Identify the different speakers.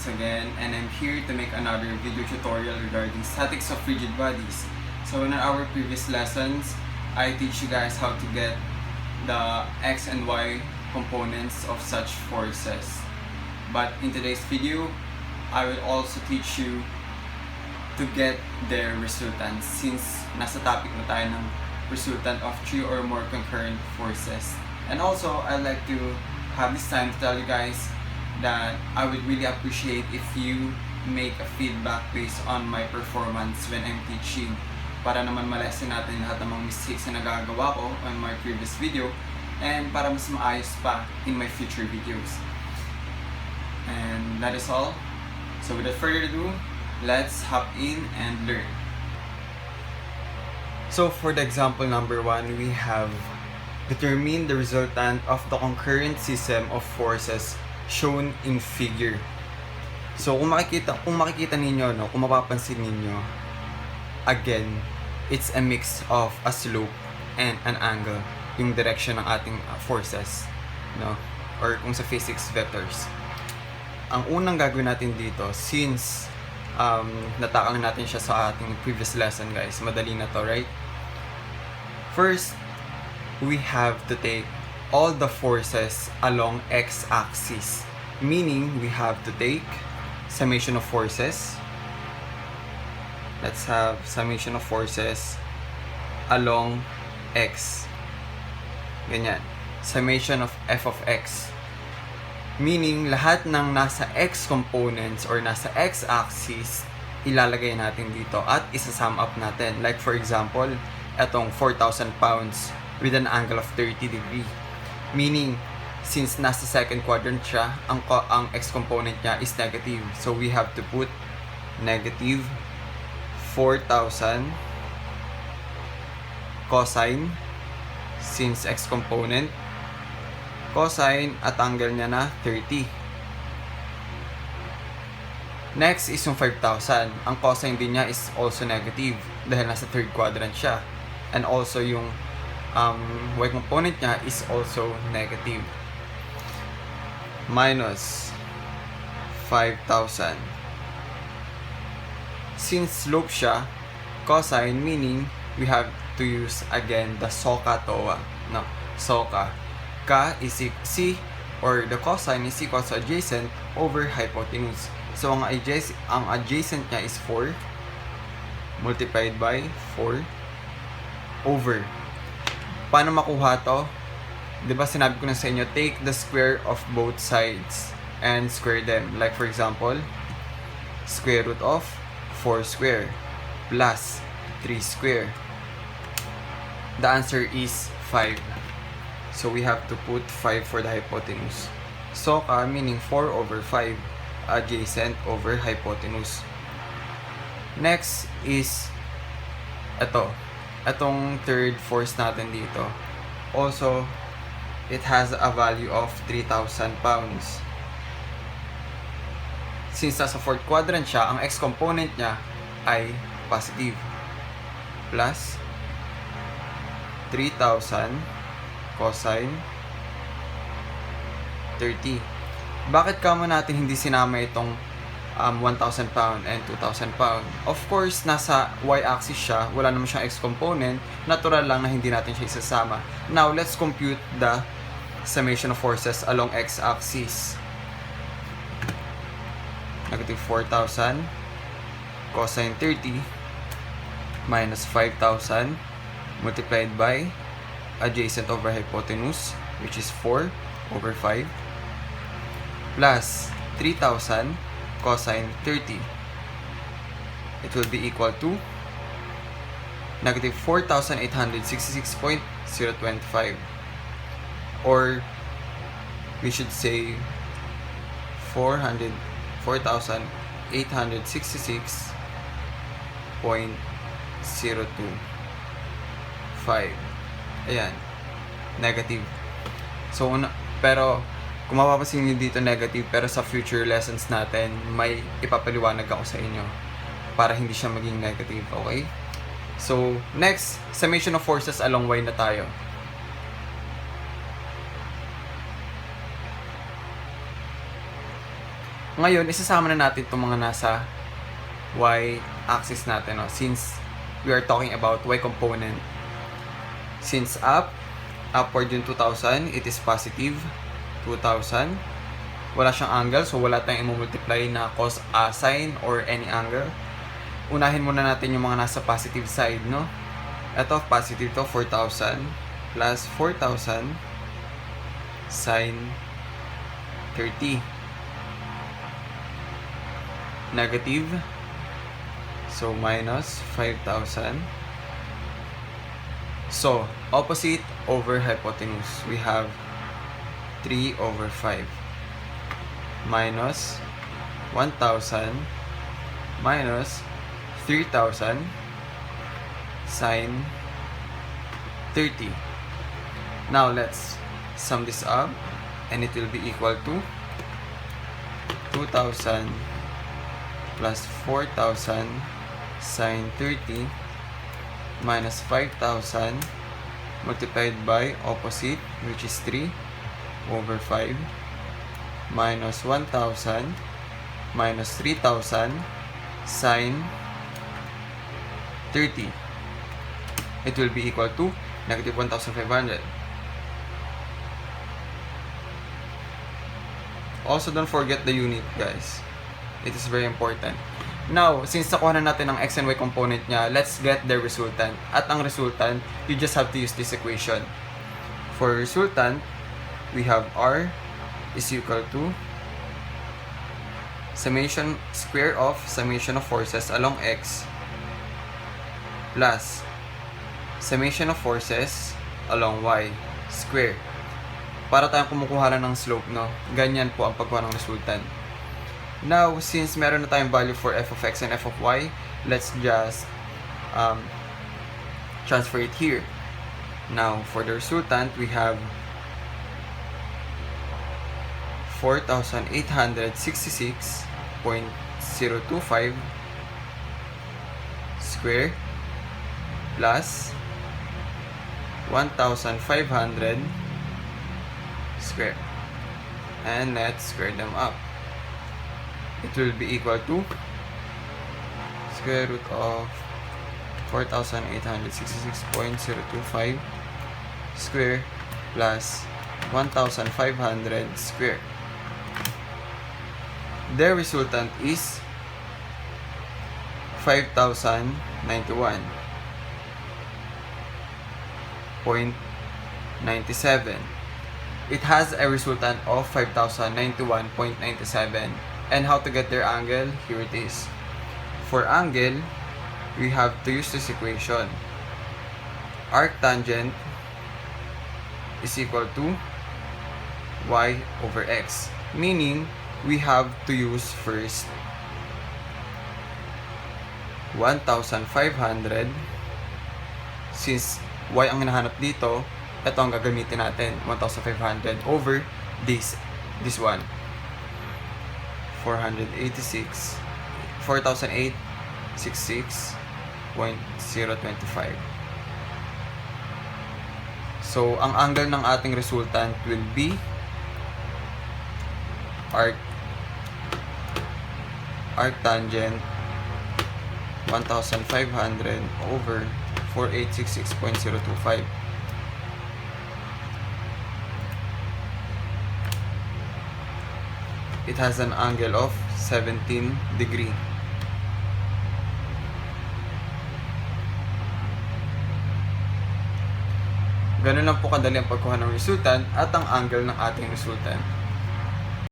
Speaker 1: again, and I'm here to make another video tutorial regarding statics of rigid bodies. So in our previous lessons, I teach you guys how to get the X and Y components of such forces. But in today's video, I will also teach you to get their resultants, since nasa topic na tayo ng resultant of 3 or more concurrent forces. And also, I'd like to have this time to tell you guys that I would really appreciate if you make a feedback based on my performance when I'm teaching, para naman ma-lesson natin lahat ng mga mistakes na nagagawa ko on my previous video, and para mas maayos pa in my future videos. And that is all. So without further ado, let's hop in and learn. So for the example number 1, we have determine the resultant of the concurrent system of forces shown in figure. So kung makikita ninyo, no, kung mapapansin ninyo, again, it's a mix of a slope and an angle, yung direction ng ating forces, no, or kung sa physics, vectors. Ang unang gagawin natin dito, since natakang natin siya sa ating previous lesson, guys, madali na to, right? First, we have to take all the forces along x-axis, meaning we have to take summation of forces. Let's have summation of forces along x. Ganyan. Summation of f of x. Meaning, lahat ng nasa x components or nasa x-axis, ilalagay natin dito at isa-sum up natin. Like for example, etong 4,000 pounds with an angle of 30 degree. Meaning, since nasa second quadrant siya, ang x component niya is negative. So we have to put negative 4,000 cosine, since x component, cosine at angle niya na 30. Next is yung 5,000. Ang cosine din niya is also negative dahil nasa third quadrant siya. And also yung y component niya is also negative. Minus 5,000. Since slope siya, cosine, meaning we have to use again the SOHCAHTOA. No, SOHCAH. Ka is C, or the cosine is equal to adjacent over hypotenuse. So ang adjacent niya is 4 multiplied by 4 over. Paano makuha to? Diba sinabi ko na sa inyo, take the square of both sides and square them. Like for example, square root of 4 square plus 3 square. The answer is 5. So we have to put 5 for the hypotenuse. SOHCAH meaning 4 over 5, adjacent over hypotenuse. Next is itong third force natin dito. Also, it has a value of 3,000 pounds. Since nasa fourth quadrant siya, ang x component niya ay positive. Plus 3,000 cosine 30. Bakit kamo natin hindi sinama itong 1,000 pound and 2,000 pound? Of course, nasa y-axis siya, wala naman siyang x-component, natural lang na hindi natin siya isasama. Now, let's compute the summation of forces along x-axis. Negative 4,000 cosine 30 minus 5,000 multiplied by adjacent over hypotenuse, which is 4 over 5, plus 3,000 cosine 30. It will be equal to negative 4,866.025, or we should say 4,866.025. Ayan, negative. So, pero kung mapapansin nyo dito negative, pero sa future lessons natin, may ipapaliwanag ako sa inyo para hindi siya maging negative, okay? So, next, summation of forces along y na tayo. Ngayon, isasama na natin itong mga nasa y-axis natin, no? Since we are talking about y component. Since upward yung 2,000, it is positive 2,000. Wala siyang angle, so wala tayong i-multiply na cos sine or any angle. Unahin muna natin yung mga nasa positive side, no? Ito, positive to, 4,000 plus 4,000 sine 30. Negative, so minus 5,000. So, opposite over hypotenuse, we have 3 over 5 minus 1,000 minus 3,000 sine 30. Now, let's sum this up and it will be equal to 2,000 plus 4,000 sine 30 minus 5,000 multiplied by opposite, which is 3 over 5 minus 1,000 minus 3,000 sine 30. It will be equal to negative 1,500. Also, don't forget the unit, guys. It is very important. Now, since nakuha na natin ang x and y component niya, let's get the resultant. At ang resultant, you just have to use this equation. For resultant, we have r is equal to summation square of summation of forces along x plus summation of forces along y square. Para tayong kumukuha lang ng slope, no? Ganyan po ang pagkuha ng resultant. Now, since meron na tayong value for f of x and f of y, let's just transfer it here. Now, for the resultant, we have 4,866.025 square plus 1,500 square. And let's square them up. It will be equal to square root of 4,866.025 square plus 1,500 square. The resultant is 5,091.97. It has a resultant of 5,091.97. And how to get their angle? Here it is. For angle, we have to use this equation. Arctangent is equal to y over x. Meaning, we have to use first 1,500. Since y ang hinahanap dito, ito ang gagamitin natin, 1,500 over this one. 4,866.025. So, ang angle ng ating resultant will be arctangent 1,500 over 4,866.025. It has an angle of 17 degree. Ganun lang po kadali ang pagkuha ng resultant at ang angle ng ating resultant.